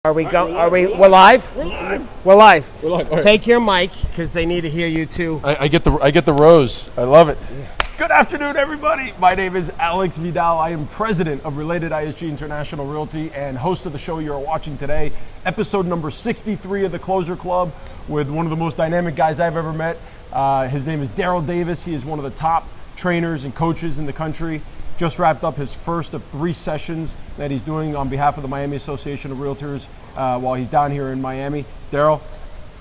Are we going? We're live? We're live. We're live. Right. Take your mic because they need to hear you too. I get the rose. I love it. Good afternoon, everybody. My name is Alex Vidal. I am president of Related ISG International Realty and host of the show you are watching today, episode number 63 of the Closer Club, with one of the most dynamic guys I've ever met. His name is Darryl Davis. He is one of the top trainers and coaches in the country. Just wrapped up his first of 3 sessions that he's doing on behalf of the Miami Association of Realtors while he's down here in Miami. Darryl,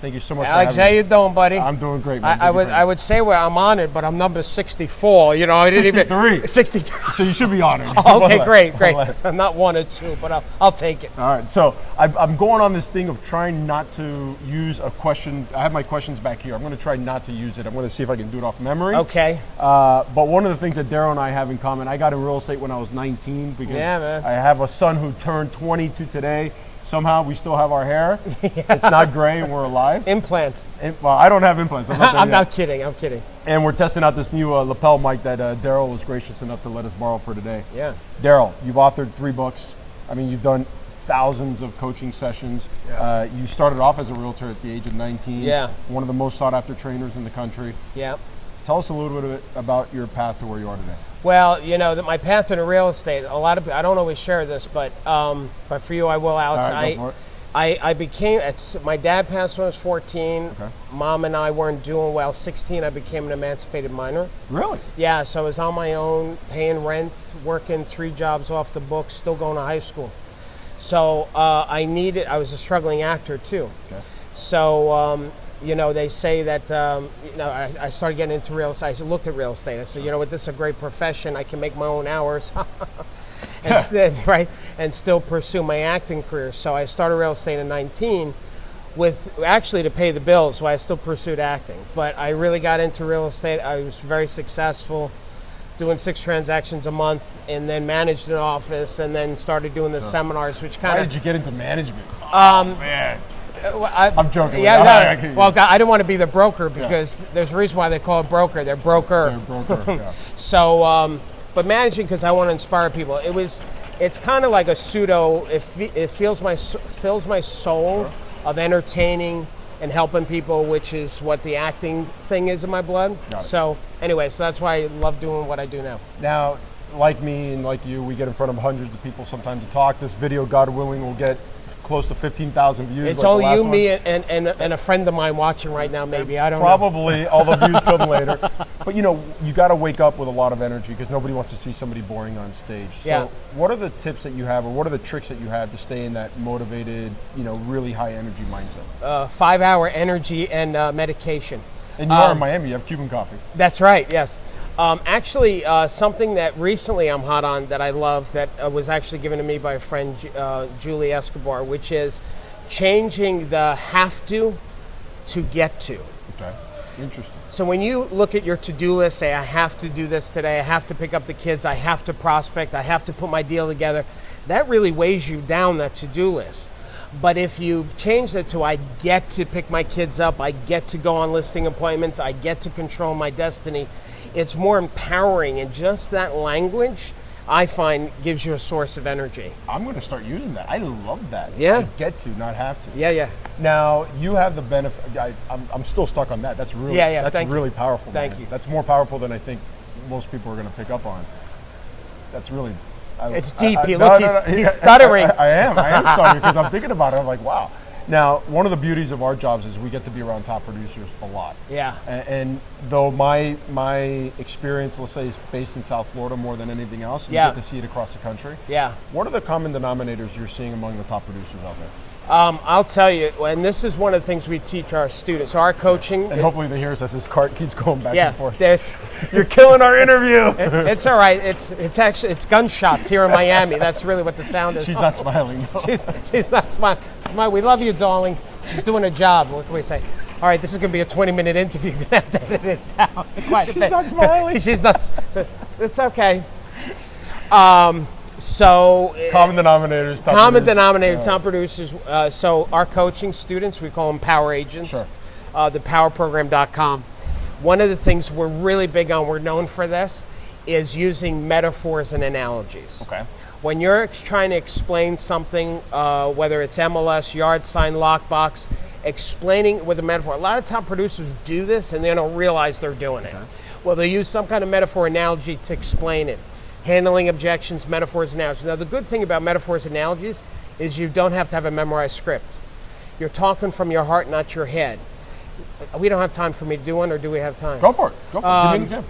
thank you so much Alex, for having me. how you doing, buddy? I'm doing great, man. I would say I'm honored, but I'm number 64. You know, I didn't 63. even 63. So you should be honored. Oh, okay, great. I'm not 1 or 2, but I'll take it. All right, so I'm going on this thing of trying not to use a question. I have my questions back here. I'm going to try not to use it. I'm going to see if I can do it off memory. Okay. But one of the things that Darryl and I have in common, I got in real estate when I was 19 because I have a son who turned 22 today. Somehow we still have our hair. It's not gray and we're alive. Implants. Well, I don't have implants. I'm not kidding. I'm kidding. And we're testing out this new lapel mic that Darryl was gracious enough to let us borrow for today. Yeah. Darryl, you've authored 3 books. I mean, you've done thousands of coaching sessions. Yeah. You started off as a realtor at the age of 19. Yeah. One of the most sought after trainers in the country. Yeah. Tell us a little bit about your path to where you are today. Well, you know, my path into real estate, a lot of I don't always share this, but for you I will, Alex. Right, go for it. I became, my dad passed when I was 14. Okay. Mom and I weren't doing well. 16, I became an emancipated minor. Really? Yeah, so I was on my own, paying rent, working 3 jobs off the books, still going to high school. So I was a struggling actor too. Okay. So, you know, they say that, I started getting into real estate. I looked at real estate. I said, you know what, this is a great profession. I can make my own hours and still pursue my acting career. So I started real estate in 19 to pay the bills, so I still pursued acting. But I really got into real estate. I was very successful, doing 6 transactions a month, and then managed an office, and then started doing the seminars, which kind of... Why did you get into management? Oh, man. I'm joking. Yeah, well, I didn't want to be the broker because there's a reason why they call it broker. They're broker. Yeah. So, but managing because I want to inspire people. It's kind of like a pseudo. It fills my soul of entertaining and helping people, which is what the acting thing is in my blood. So anyway, so that's why I love doing what I do now. Now, like me and like you, we get in front of hundreds of people sometimes to talk. This video, God willing, will get close to 15,000 views. It's only you, me, and a friend of mine watching right now, maybe. I don't know. Probably all the views come later. But you know, you got to wake up with a lot of energy because nobody wants to see somebody boring on stage. Yeah. So what are the tips that you have, or what are the tricks that you have to stay in that motivated, really high energy mindset? 5-hour energy and medication. And you are in Miami, you have Cuban coffee. That's right, yes. Actually, something that recently I'm hot on that I love that was actually given to me by a friend, Julie Escobar, which is changing the have to get to. Okay, interesting. So when you look at your to-do list, say, I have to do this today, I have to pick up the kids, I have to prospect, I have to put my deal together, that really weighs you down, that to-do list. But if you change it to I get to pick my kids up, I get to go on listing appointments, I get to control my destiny, it's more empowering, and just that language, I find, gives you a source of energy. I'm going to start using that. I love that. Yeah. I get to, not have to. Yeah. Now, you have the benefit, I'm still stuck on that. That's really, that's really powerful. Thank you. That's more powerful than I think most people are going to pick up on. That's really... It's deep. He's stuttering. I am stuttering because I'm thinking about it. I'm like, wow. Now, one of the beauties of our jobs is we get to be around top producers a lot. Yeah. And though my experience, let's say, is based in South Florida more than anything else, you get to see it across the country. Yeah. What are the common denominators you're seeing among the top producers out there? I'll tell you, and this is one of the things we teach our students. So our coaching, and hopefully they hear us as this cart keeps going back and forth. You're killing our interview. It's all right. It's gunshots here in Miami. That's really what the sound is. She's not smiling. No. She's not smiling. We love you, darling. She's doing her job. What can we say? All right, this is going to be a 20-minute interview. You're going to have to edit it down quite a bit. She's not smiling. She's not. So it's okay. So common denominators, top producers. So our coaching students, we call them power agents. Sure. Thepowerprogram.com. One of the things we're really big on, we're known for this, is using metaphors and analogies. Okay. When you're trying to explain something, whether it's MLS, yard sign, lockbox, explaining with a metaphor. A lot of top producers do this and they don't realize they're doing it. Well, they use some kind of metaphor analogy to explain it. Handling objections, metaphors, analogies. Now, the good thing about metaphors, analogies is you don't have to have a memorized script. You're talking from your heart, not your head. We don't have time for me to do one, or do we have time? Go for it. Go for it. Give me the gym.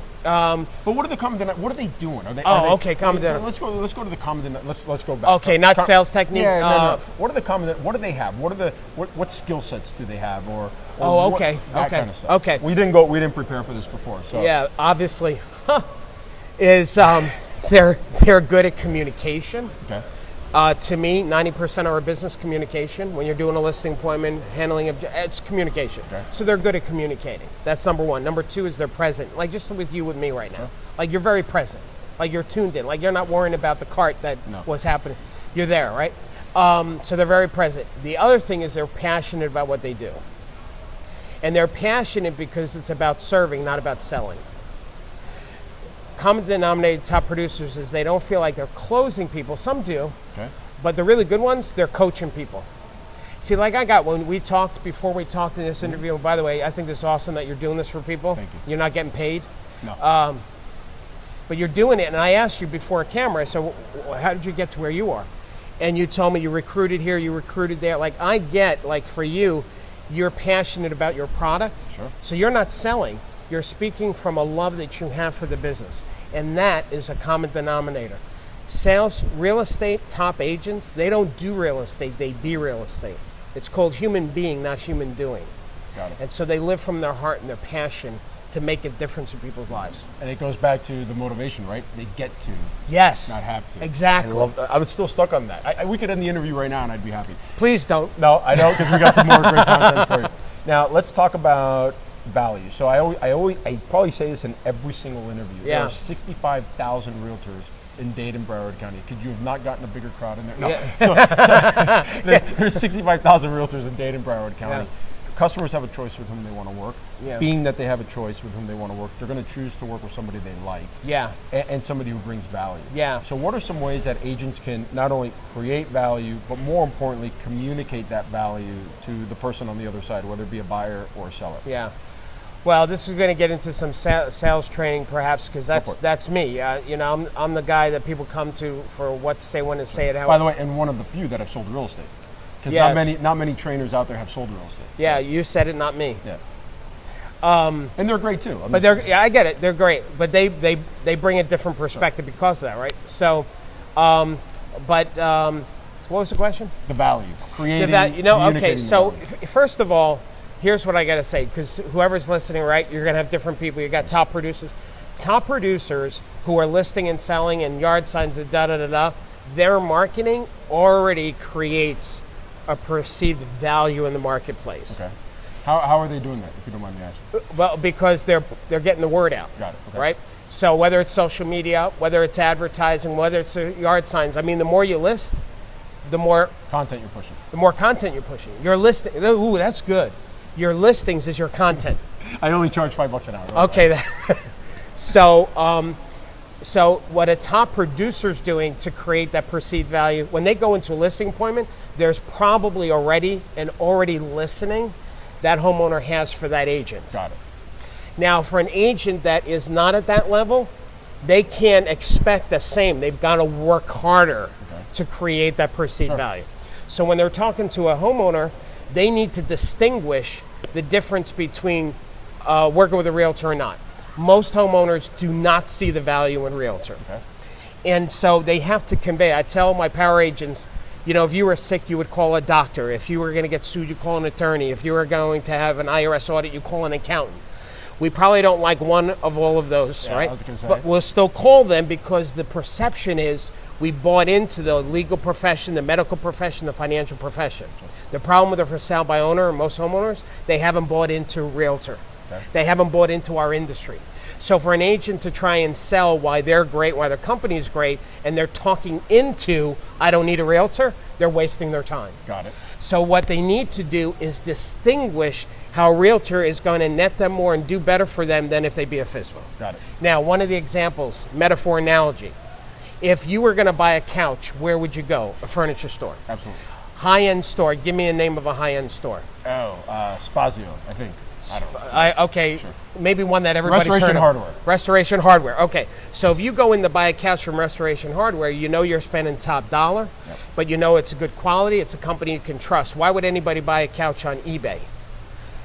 But what are the common? What are they doing? Okay, common. Let's go to the common. Let's go back. Okay, not sales technique. Yeah, no. What are the common? What do they have? What skill sets do they have? Okay. That kind of stuff. Okay. We didn't prepare for this before. So yeah, obviously, is they're good at communication. Okay. To me, 90% of our business communication. When you're doing a listing appointment, it's communication. Okay. So they're good at communicating. That's number one. Number two is they're present. Like just with you with me right now. Like you're very present. Like you're tuned in. Like you're not worrying about the cart that was happening. You're there, right? So they're very present. The other thing is they're passionate about what they do. And they're passionate because it's about serving, not about selling. Common denominator top producers is they don't feel like they're closing people. Some do, but the really good ones, they're coaching people. See, like when we talked, before we talked in this interview, by the way, I think this is awesome that you're doing this for people. Thank you. You're not getting paid. No. But you're doing it, and I asked you before camera, so how did you get to where you are? And you told me you recruited here, you recruited there. Like I get, like for you, you're passionate about your product. Sure. So you're not selling. You're speaking from a love that you have for the business. And that is a common denominator. Sales, real estate, top agents, they don't do real estate, they be real estate. It's called human being, not human doing. Got it. And so they live from their heart and their passion to make a difference in people's lives. And it goes back to the motivation, right? They get to. Yes. Not have to. Exactly. I was still stuck on that. We could end the interview right now and I'd be happy. Please don't. No, I don't, because we got some more great content for you. Now, let's talk about value. So I probably say this in every single interview. Yeah. There are 65,000 realtors in Dade and Broward County. Could you have not gotten a bigger crowd in there? No. Yeah. There's 65,000 realtors in Dade and Broward County. Yeah. Customers have a choice with whom they want to work. Yeah. Being that they have a choice with whom they want to work, they're going to choose to work with somebody they like. Yeah. And somebody who brings value. Yeah. So what are some ways that agents can not only create value, but more importantly, communicate that value to the person on the other side, whether it be a buyer or a seller? Yeah. Well, this is going to get into some sales training, perhaps, because that's me. I'm the guy that people come to for what to say, when to say it. How. By the way, and one of the few that have sold real estate, because not many trainers out there have sold real estate. So. Yeah, you said it, not me. Yeah. And they're great too. But I get it. They're great, but they bring a different perspective because of that, right? So, what was the question? The value, creating. Okay. So first of all, here's what I got to say, because whoever's listening, right, you're going to have different people. You got top producers. Top producers who are listing and selling and yard signs and their marketing already creates a perceived value in the marketplace. Okay. How are they doing that, if you don't mind me asking? Well, because they're getting the word out. Got it. Okay. Right? So whether it's social media, whether it's advertising, whether it's yard signs, I mean, the more you list, the more content you're pushing. The more content you're pushing. Your listing, ooh, that's good. Your listings is your content. I only charge $5 an hour. Right? Okay. So what a top producer's doing to create that perceived value, when they go into a listing appointment, there's probably already listening that homeowner has for that agent. Got it. Now, for an agent that is not at that level, they can't expect the same. They've got to work harder to create that perceived value. So when they're talking to a homeowner, they need to distinguish the difference between working with a realtor or not. Most homeowners do not see the value in realtor. Okay. And so they have to convey. I tell my power agents, if you were sick, you would call a doctor. If you were going to get sued, you call an attorney. If you were going to have an IRS audit, you call an accountant. We probably don't like one of all of those, right? But we'll still call them because the perception is we bought into the legal profession, the medical profession, the financial profession. The problem with a for sale by owner, most homeowners, they haven't bought into realtor. Okay. They haven't bought into our industry. So for an agent to try and sell why they're great, why their company is great, and they're talking into, I don't need a realtor, they're wasting their time. Got it. So what they need to do is distinguish how a realtor is going to net them more and do better for them than if they be a FSBO. Got it. Now, one of the examples, metaphor analogy. If you were going to buy a couch, where would you go? A furniture store. Absolutely. High-end store. Give me a name of a high-end store. Spazio, I think. I don't know. Okay, Sure. maybe one that everybody's heard of. Restoration Hardware. Restoration Hardware. Okay, so if you go in to buy a couch from Restoration Hardware, you know you're spending top dollar, but you know it's a good quality. It's a company you can trust. Why would anybody buy a couch on eBay?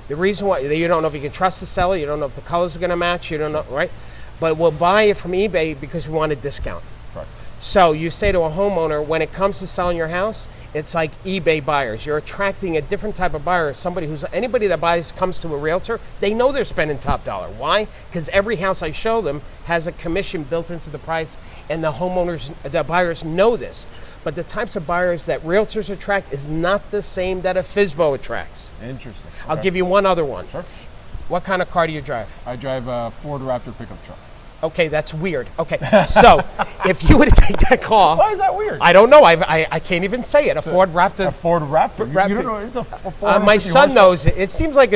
The reason why, you don't know if you can trust the seller, you don't know if the colors are going to match, you don't know, right? But we'll buy it from eBay because we want a discount. Right. So you say to a homeowner, when it comes to selling your house, it's like eBay buyers. You're attracting a different type of buyer. Anybody that comes to a realtor, they know they're spending top dollar. Why? Because every house I show them has a commission built into the price, and the buyers know this. But the types of buyers that realtors attract is not the same that a FSBO attracts. Interesting. Okay. I'll give you one other one. Sure. What kind of car do you drive? I drive a Ford Raptor pickup truck. Okay, that's weird. Okay, so if you were to take that car... Why is that weird? I don't know. I can't even say it. Ford Raptor. A Ford Raptor? You don't know. It's a Ford my son knows it. It seems like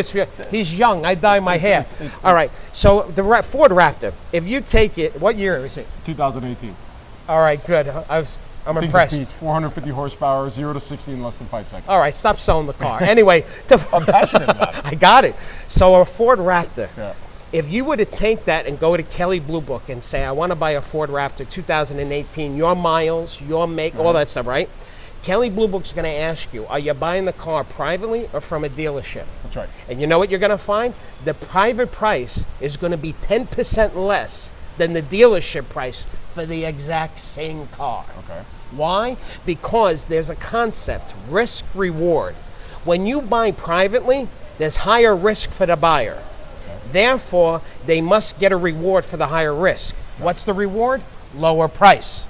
he's young. I dye my hair. All right, so the Ford Raptor, if you take it... What year is it? 2018. All right, good. I'm impressed. 450 horsepower, 0 to 60 in less than 5 seconds. All right, stop selling the car. Anyway. I'm passionate about it. I got it. So a Ford Raptor. Yeah. If you were to take that and go to Kelley Blue Book and say, I want to buy a Ford Raptor 2018, your miles, your make, all that stuff, right? Kelley Blue Book's going to ask you, are you buying the car privately or from a dealership? That's right. And you know what you're going to find? The private price is going to be 10% less than the dealership price for the exact same car. Okay. Why? Because there's a concept, risk reward. When you buy privately, there's higher risk for the buyer. Therefore, they must get a reward for the higher risk. What's the reward? Lower price.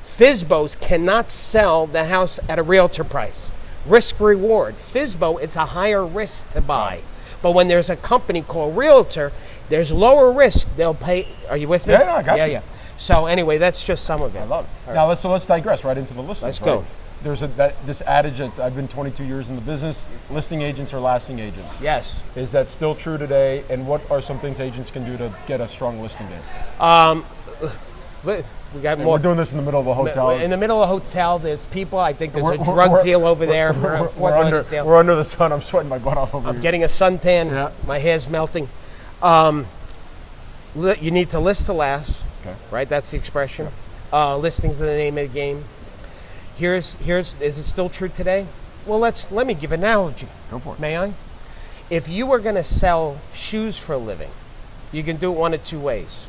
FSBOs cannot sell the house at a realtor price. Risk reward. FSBO, it's a higher risk to buy. But when there's a company called Realtor, there's lower risk. They'll pay. Are you with me? Yeah, I got you. Yeah. So anyway, that's just some of it. I love it. Now let's digress right into the listings. Let's go. There's this adage that I've been 22 years in the business. Listing agents are lasting agents. Yes. Is that still true today? And what are some things agents can do to get a strong listing game? We got more. We're doing this in the middle of a hotel. In the middle of a hotel, there's people. I think there's a drug deal over there. We're under the sun. I'm sweating my butt off over here. I'm getting a suntan. Yeah. My hair's melting. You need to list to last. Okay. Right? That's the expression. Listings are the name of the game. Is it still true today? Well, let me give an analogy. Go for it. May I? If you were going to sell shoes for a living, you can do it one of two ways.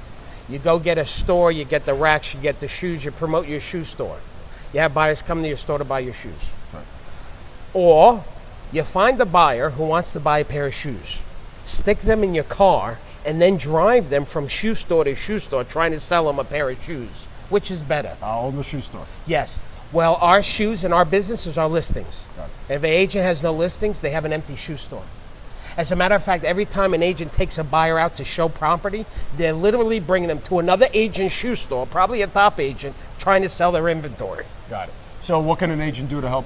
You go get a store, you get the racks, you get the shoes, you promote your shoe store. You have buyers come to your store to buy your shoes. Right. Or you find a buyer who wants to buy a pair of shoes, stick them in your car, and then drive them from shoe store to shoe store trying to sell them a pair of shoes. Which is better? I'll own the shoe store. Yes. Well, our shoes and our business is our listings. If an agent has no listings, they have an empty shoe store. As a matter of fact, every time an agent takes a buyer out to show property, they're literally bringing them to another agent's shoe store, probably a top agent, trying to sell their inventory. Got it. So what can an agent do to help,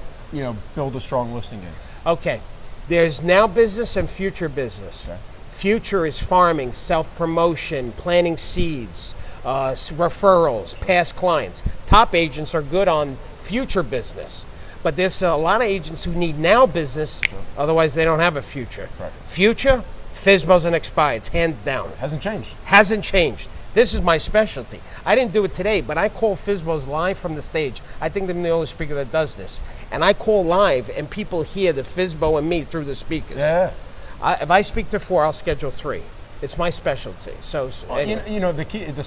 build a strong listing game? Okay. There's now business and future business. Okay. Future is farming, self-promotion, planting seeds, referrals, past clients. Top agents are good on future business, but there's a lot of agents who need now business, otherwise they don't have a future. Right. Future, FSBOs and expireds, hands down. Hasn't changed. Hasn't changed. This is my specialty. I didn't do it today, but I call FSBOs live from the stage. I think I'm the only speaker that does this. And I call live, and people hear the FSBO and me through the speakers. Yeah. If I speak to 4, I'll schedule 3. It's my specialty. So anyway. The key, the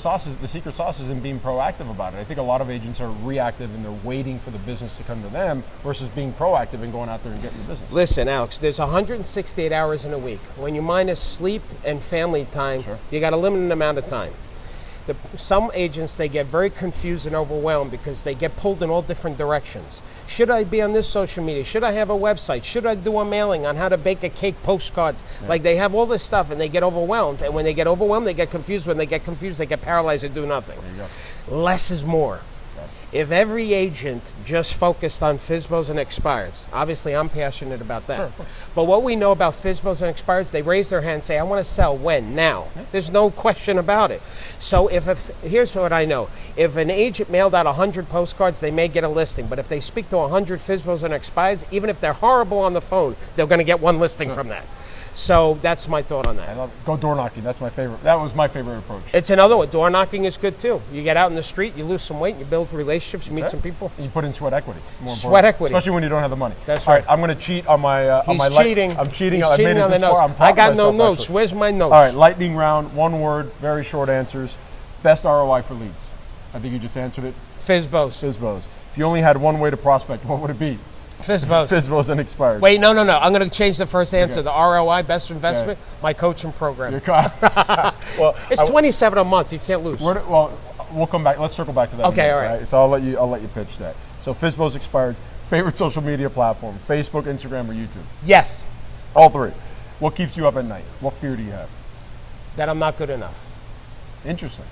secret sauce is in being proactive about it. I think a lot of agents are reactive and they're waiting for the business to come to them versus being proactive and going out there and getting the business. Listen, Alex, there's 168 hours in a week. When you minus sleep and family time, Sure. You got a limited amount of time. Some agents, they get very confused and overwhelmed because they get pulled in all different directions. Should I be on this social media? Should I have a website? Should I do a mailing on how to bake a cake, postcards? Yeah. Like they have all this stuff and they get overwhelmed. And when they get overwhelmed, they get confused. When they get confused, they get paralyzed and do nothing. There you go. Less is more. Okay. If every agent just focused on FSBOs and expireds, obviously I'm passionate about that. Sure. But what we know about FSBOs and expireds, they raise their hand and say, I want to sell when? Now. Yeah. There's no question about it. So here's what I know. If an agent mailed out 100 postcards, they may get a listing. But if they speak to 100 FSBOs and expireds, even if they're horrible on the phone, they're going to get one listing from that. So that's my thought on that. I love it. Go door knocking. That's my favorite. That was my favorite approach. It's another one. Door knocking is good too. You get out in the street, you lose some weight, you build relationships, you meet some people. And you put in sweat equity. Sweat equity. Especially when you don't have the money. That's right. All right, I'm going to cheat on my He's cheating. I'm cheating. He's I cheating made it on the this far. notes. I got no notes. Actually. Where's my notes? All right, lightning round, one word, very short answers. Best ROI for leads. I think you just answered it. FSBOs. FSBOs. If you only had one way to prospect, what would it be? FSBOs. FSBOs and expired. Wait, no. I'm going to change the first answer. The ROI, best investment, my coaching program. Well, it's $27 a month. You can't lose. Well, we'll come back. Let's circle back to that. Okay, all right. So I'll let you pitch that. So FSBOs, expireds. Favorite social media platform: Facebook, Instagram, or YouTube? Yes. All three. What keeps you up at night? What fear do you have? That I'm not good enough. Interesting.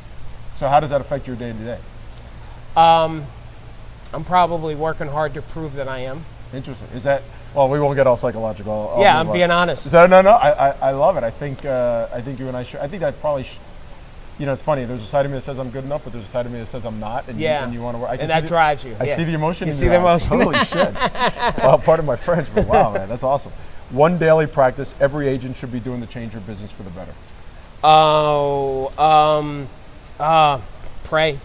So how does that affect your day to day? I'm probably working hard to prove that I am. Interesting. Is that? Well, we won't get all psychological. I'm being honest. So, no. I love it. I think you and I should. I think that probably. It's funny. There's a side of me that says I'm good enough, but there's a side of me that says I'm not. And you want to work. And that drives you. I see the emotion. You see the emotion. Holy shit! Well, pardon my French, but wow, man, that's awesome. One daily practice every agent should be doing to change your business for the better. Pray.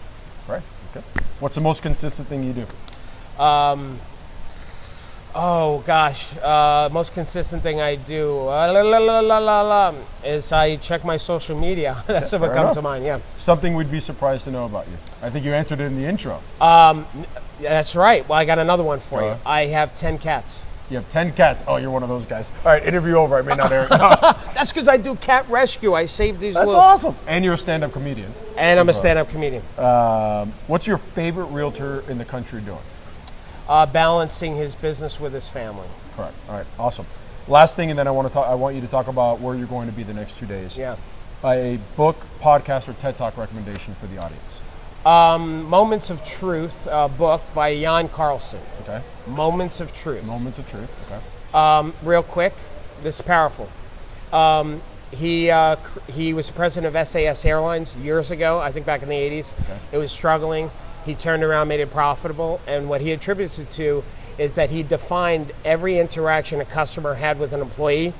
Pray. Okay. What's the most consistent thing you do? Most consistent thing I do is I check my social media. That's what comes to mind, yeah. Something we'd be surprised to know about you. I think you answered it in the intro. That's right. Well, I got another one for you. I have 10 cats. You have 10 cats. Oh, you're one of those guys. All right, interview over. I may not air it. That's because I do cat rescue. I save these That's awesome. And you're a stand-up comedian. And I'm a stand-up comedian. What's your favorite realtor in the country doing? Balancing his business with his family. Correct. All right, awesome. Last thing, and then I want you to talk about where you're going to be the next 2 days. Yeah. A book, podcast, or TED Talk recommendation for the audience. Moments of Truth, book by Jan Carlson. Okay. Moments of Truth. Moments of Truth. Okay. Real quick, this is powerful. He was president of SAS Airlines years ago, I think back in the 80s. Okay. It was struggling. He turned around, made it profitable, and what he attributes it to is that he defined every interaction a customer had with an employee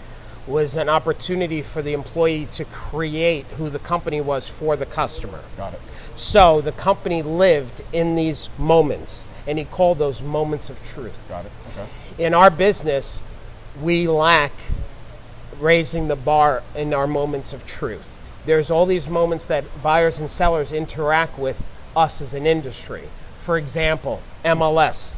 was an opportunity for the employee to create who the company was for the customer. Got it. So the company lived in these moments, and he called those moments of truth. Got it. Okay. In our business, we lack raising the bar in our moments of truth. There's all these moments that buyers and sellers interact with us as an industry. For example, MLS.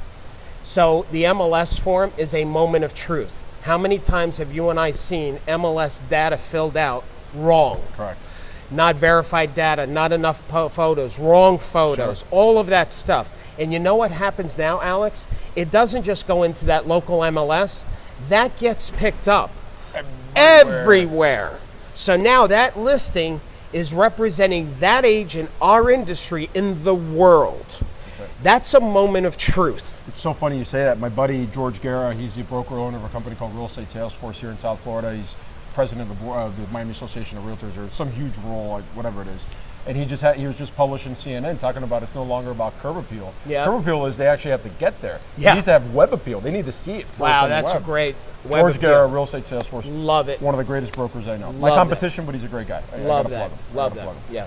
So the MLS form is a moment of truth. How many times have you and I seen MLS data filled out wrong? Correct. Not verified data, not enough photos, wrong photos, Sure. all of that stuff. And you know what happens now, Alex? It doesn't just go into that local MLS. That gets picked up everywhere. So now that listing is representing that agent, our industry, in the world. Okay. That's a moment of truth. It's so funny you say that. My buddy George Guerra, he's the broker owner of a company called Real Estate Salesforce here in South Florida. He's president of the board of the Miami Association of Realtors, or some huge role, like whatever it is. And he was just published in CNN talking about it's no longer about curb appeal. Yeah. Curb appeal is they actually have to get there. Yeah. He needs to have web appeal. They need to see it. Wow, that's a great web George appeal. Guerra, Real Estate Salesforce. Love it. One of the greatest brokers I know. Love My competition, but he's a great guy. Love that. Love that. Yeah.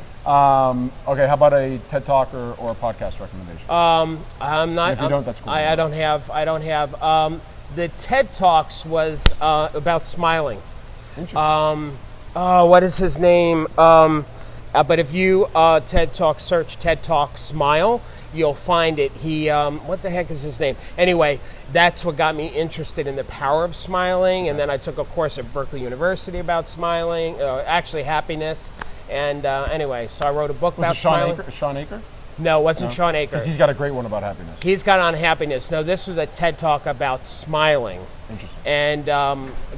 Okay, how about a TED Talk or a podcast recommendation? I'm not. And if you don't, that's cool. I don't have. The TED Talks was about smiling. Interesting. What is his name? But if you TED Talk, search TED Talk Smile, you'll find it. He, what the heck is his name? Anyway, that's what got me interested in the power of smiling. And then I took a course at Berkeley University about smiling, actually happiness. And anyway, so I wrote a book about smiling. Sean Aker? No, it wasn't Sean Aker. Because he's got a great one about happiness. He's got on happiness. No, this was a TED Talk about smiling. Interesting. And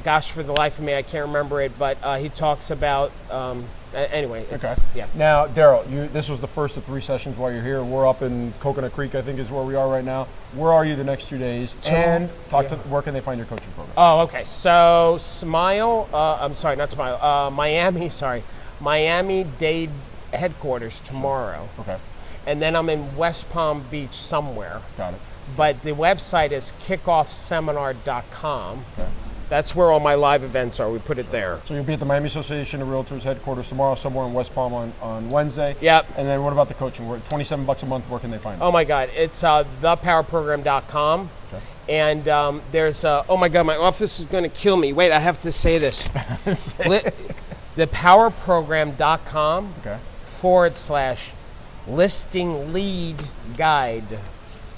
gosh, for the life of me, I can't remember it, but he talks about, anyway. Yeah. Now, Darryl, this was the first of 3 sessions while you're here. We're up in Coconut Creek, I think is where we are right now. Where are you the next 2 days? And where can they find your coaching program? Oh, okay. So Miami-Dade headquarters tomorrow. Okay. And then I'm in West Palm Beach somewhere. Got it. But the website is kickoffseminar.com. Okay. That's where all my live events are. We put it there. So you'll be at the Miami Association of Realtors headquarters tomorrow, somewhere in West Palm on Wednesday. Yep. And then what about the coaching? We're at $27 a month. Where can they find it? Oh my God, it's thepowerprogram.com. Okay. And there's oh my God, my office is going to kill me. Wait, I have to say this. Thepowerprogram.com / listing lead guide.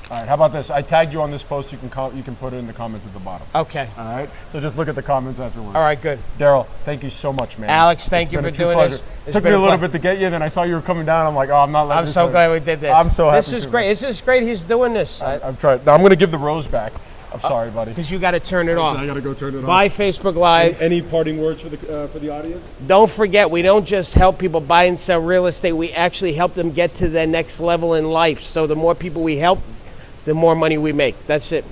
All right, how about this? I tagged you on this post. You can put it in the comments at the bottom. Okay. All right. So just look at the comments afterwards. All right, good. Darryl, thank you so much, man. Alex, thank you for doing this. It took me a little bit to get you, then I saw you were coming down. I'm like, oh, I'm not letting I'm so glad we did this. I'm so happy. This is great. This is great. He's doing this. I'm trying. Now I'm going to give the rose back. I'm sorry, buddy. Because you got to turn it off. I got to go turn it off. Bye, Facebook Live. Any parting words for the audience? Don't forget, we don't just help people buy and sell real estate. We actually help them get to their next level in life. So the more people we help, the more money we make. That's it.